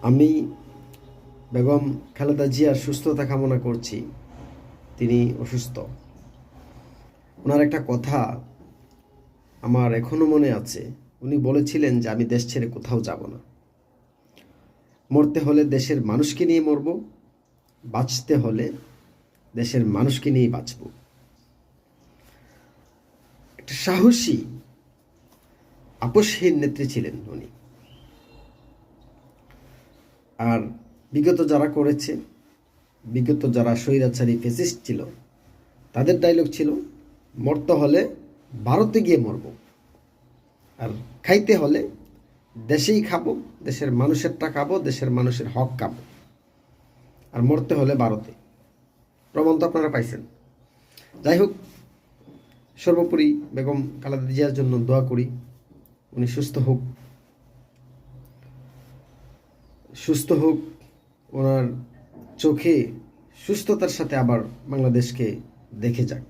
আমি বেগম খালেদা জিয়ার সুস্থতা কামনা করছি। তিনি অসুস্থ। ওনার একটা কথা আমার এখনো মনে আছে। উনি বলেছিলেন যে আমি দেশ ছেড়ে কোথাও যাব না। মরতে হলে দেশের মানুষকে নিয়ে মরব, বাঁচতে হলে দেশের মানুষকে নিয়েই বাঁচব। একটা সাহসী, আপোষহীন নেত্রী ছিলেন উনি। আর বিগত যারা করেছে, বিগত যারা স্বৈরাচারী ফ্যাসিস্ট ছিল, তাদের ডায়লগ ছিল মরতে হলে ভারতে গিয়ে মরব, আর খাইতে হলে দেশেই খাবো, দেশের মানুষেরটা খাবো, দেশের মানুষের হক খাবো, আর মরতে হলে ভারতে। প্রমাণ তো আপনারা পাইছেন। যাই হোক, সর্বোপরি বেগম খালেদা জিয়ার জন্য দোয়া করি, উনি সুস্থ হোক, ওনার চোখে সুস্থতার সাথে আবার বাংলাদেশকে দেখে যাক।